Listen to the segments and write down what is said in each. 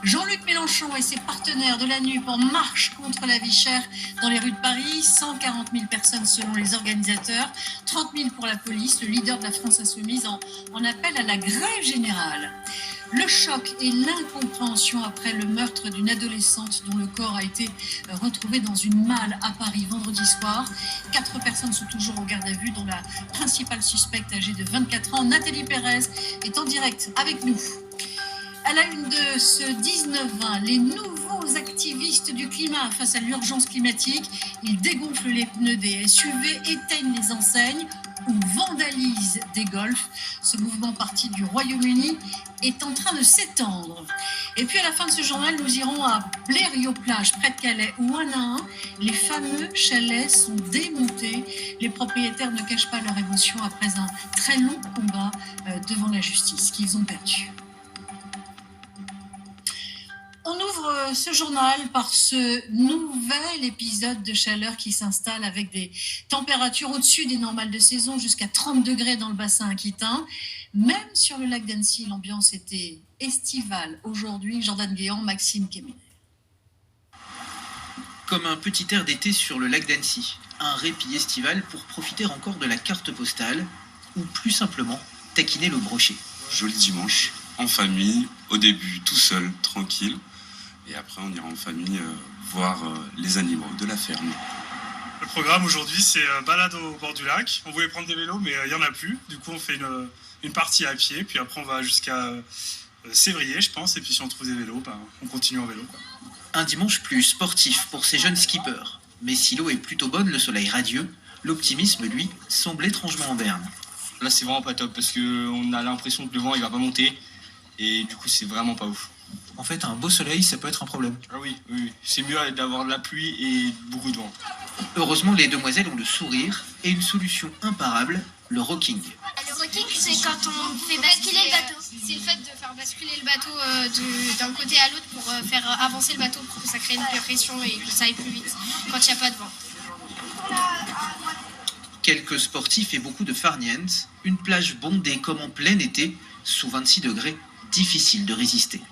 Jean-Luc Mélenchon et ses partenaires de la NUP en marche contre la vie chère dans les rues de Paris. 140 000 personnes selon les organisateurs, 30 000 pour la police. Le leader de la France insoumise en appelle à la grève générale. Le choc et l'incompréhension après le meurtre d'une adolescente dont le corps a été retrouvé dans une malle à Paris vendredi soir. 4 personnes sont toujours au garde à vue, dont la principale suspecte âgée de 24 ans, Nathalie Pérez, est en direct avec nous. À la une de ce 19-20, les nouveaux activistes du climat face à l'urgence climatique, ils dégonflent les pneus des SUV, éteignent les enseignes ou vandalisent des golfs. Ce mouvement parti du Royaume-Uni est en train de s'étendre. Et puis à la fin de ce journal, nous irons à Blériot-Plage, près de Calais, où un à un, les fameux chalets sont démontés. Les propriétaires ne cachent pas leur émotion après un très long combat devant la justice qu'ils ont perdu. On ouvre ce journal par ce nouvel épisode de chaleur qui s'installe avec des températures au-dessus des normales de saison, jusqu'à 30 degrés dans le bassin aquitain. Même sur le lac d'Annecy, l'ambiance était estivale. Aujourd'hui, Jordan Guéant, Maxime Kéménet. Comme un petit air d'été sur le lac d'Annecy, un répit estival pour profiter encore de la carte postale, ou plus simplement, taquiner le brochet. Joli dimanche, en famille, au début tout seul, tranquille. Et après, on ira en famille voir les animaux de la ferme. Le programme aujourd'hui, c'est balade au bord du lac. On voulait prendre des vélos, mais il n'y en a plus. Du coup, on fait une partie à pied. Puis après, on va jusqu'à Sévrier, je pense. Et puis si on trouve des vélos, on continue en vélo, quoi. Un dimanche plus sportif pour ces jeunes skippers. Mais si l'eau est plutôt bonne, le soleil radieux, l'optimisme, lui, semble étrangement en berne. Là, c'est vraiment pas top parce qu'on a l'impression que le vent, il va pas monter. Et du coup, c'est vraiment pas ouf. En fait, un beau soleil, ça peut être un problème. Ah oui. C'est mieux d'avoir de la pluie et beaucoup de vent. Heureusement, les demoiselles ont le sourire et une solution imparable, le rocking. Le rocking, c'est quand on fait basculer le bateau. C'est le fait de faire basculer le bateau d'un côté à l'autre pour faire avancer le bateau, pour que ça crée une pression et que ça aille plus vite quand il n'y a pas de vent. Quelques sportifs et beaucoup de farniente, une plage bondée comme en plein été, sous 26 degrés, difficile de résister.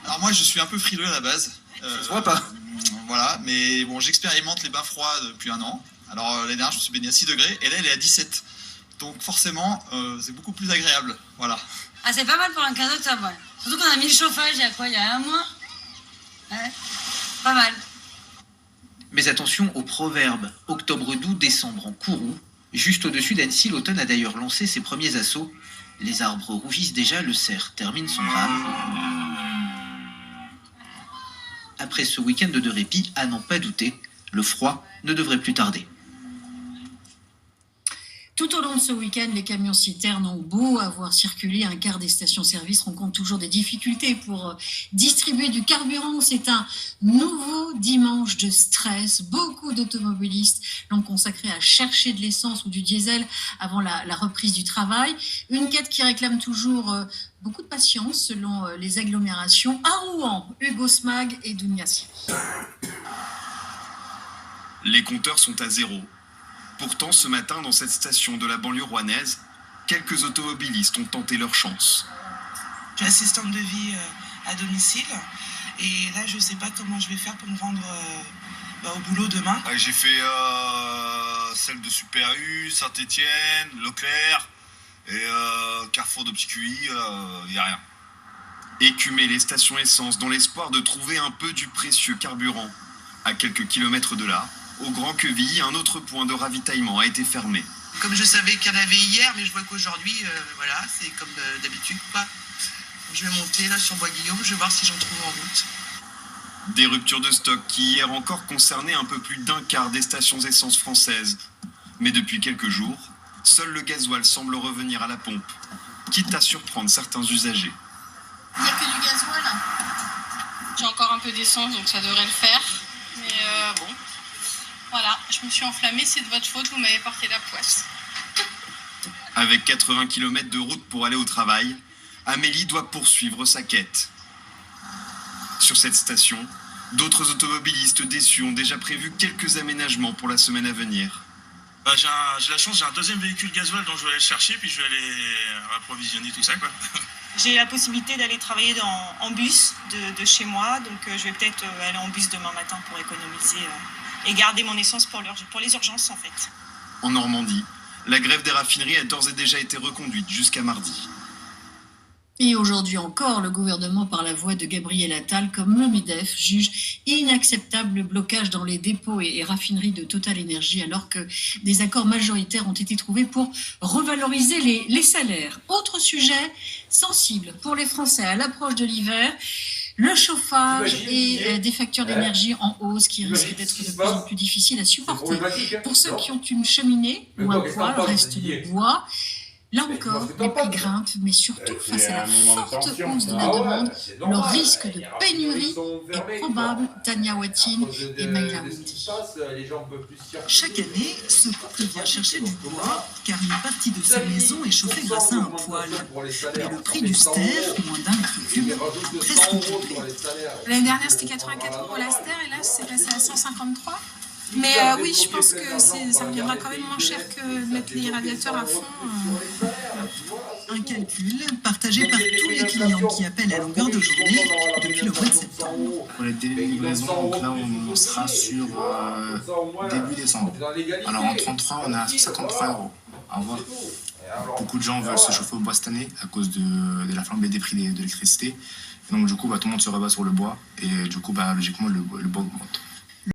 Alors moi je suis un peu frileux à la base. Ça se voit pas. Voilà, mais bon, j'expérimente les bains froids depuis un an. Alors l'année dernière je me suis baigné à 6 degrés et là elle est à 17. Donc forcément c'est beaucoup plus agréable. Voilà. Ah, c'est pas mal pour un cadeau de sa boîte. Surtout qu'on a mis le chauffage il y a un mois. Ouais, pas mal. Mais attention au proverbe, octobre doux, décembre en courroux. Juste au-dessus d'Annecy, l'automne a d'ailleurs lancé ses premiers assauts. Les arbres rougissent déjà, le cerf termine son drame. Après ce week-end de répit, à n'en pas douter, le froid ne devrait plus tarder. Tout au long de ce week-end, les camions citernes ont beau avoir circulé, un quart des stations-service rencontrent toujours des difficultés pour distribuer du carburant. C'est un nouveau dimanche de stress. Beaucoup d'automobilistes l'ont consacré à chercher de l'essence ou du diesel avant la reprise du travail. Une quête qui réclame toujours beaucoup de patience selon les agglomérations. À Rouen, Hugo Smag et Douniassi. Les compteurs sont à zéro. Pourtant, ce matin, dans cette station de la banlieue rouennaise, quelques automobilistes ont tenté leur chance. Je suis assistante de vie à domicile et là, je ne sais pas comment je vais faire pour me rendre au boulot demain. J'ai fait celle de Super U, Saint-Étienne, Leclerc et Carrefour de Petit QI, il n'y a rien. Écumer les stations essence dans l'espoir de trouver un peu du précieux carburant. À quelques kilomètres de là, au Grand Queville, un autre point de ravitaillement a été fermé. Comme je savais qu'il y en avait hier, mais je vois qu'aujourd'hui, voilà, c'est comme d'habitude, quoi. Je vais monter là sur Bois-Guillaume, je vais voir si j'en trouve en route. Des ruptures de stock qui hier encore concernaient un peu plus d'un quart des stations essence françaises. Mais depuis quelques jours, seul le gasoil semble revenir à la pompe, quitte à surprendre certains usagers. Il n'y a que du gasoil. J'ai encore un peu d'essence, donc ça devrait le faire. Mais bon, voilà, je me suis enflammée, c'est de votre faute, vous m'avez porté la poisse. Avec 80 km de route pour aller au travail, Amélie doit poursuivre sa quête. Sur cette station, d'autres automobilistes déçus ont déjà prévu quelques aménagements pour la semaine à venir. J'ai la chance, j'ai un deuxième véhicule gasoil dont je vais aller le chercher, puis je vais aller approvisionner tout ça, quoi. J'ai la possibilité d'aller travailler en bus de chez moi, donc je vais peut-être aller en bus demain matin pour économiser et garder mon essence pour les urgences en fait. En Normandie, la grève des raffineries a d'ores et déjà été reconduite jusqu'à mardi. Et aujourd'hui encore, le gouvernement, par la voix de Gabriel Attal, comme le MEDEF, juge inacceptable le blocage dans les dépôts et raffineries de Total Énergie, alors que des accords majoritaires ont été trouvés pour revaloriser les salaires. Autre sujet sensible pour les Français à l'approche de l'hiver, le chauffage et des factures d'énergie en hausse qui risquent d'être de plus en plus difficiles à supporter. Pour ceux qui ont une cheminée ou un poêle, reste le bois. Là encore, les prix grimpent, mais surtout face à la forte hausse de la demande, le risque de pénurie est probable. Tania Watine et Maïla Outi. Chaque année, ce couple vient chercher du bois, car une partie de sa maison est chauffée grâce à un poêle. Mais le prix du ster, moins d'un mètre cube, a presque doublé. L'année dernière, c'était 84 € la ster, et là, c'est passé à 153. Mais oui, je pense que ça reviendra quand même moins cher que de mettre les radiateurs à fond. Un calcul partagé par tous les clients qui appellent à longueur de journée depuis le mois de septembre. Pour les délais de livraison, donc là on sera sur début décembre. Alors en 33, on a 53 €. À voir. Beaucoup de gens veulent se chauffer au bois cette année à cause de la flambée des prix de l'électricité. Donc du coup, tout le monde se rebat sur le bois et du coup, logiquement, le bois augmente.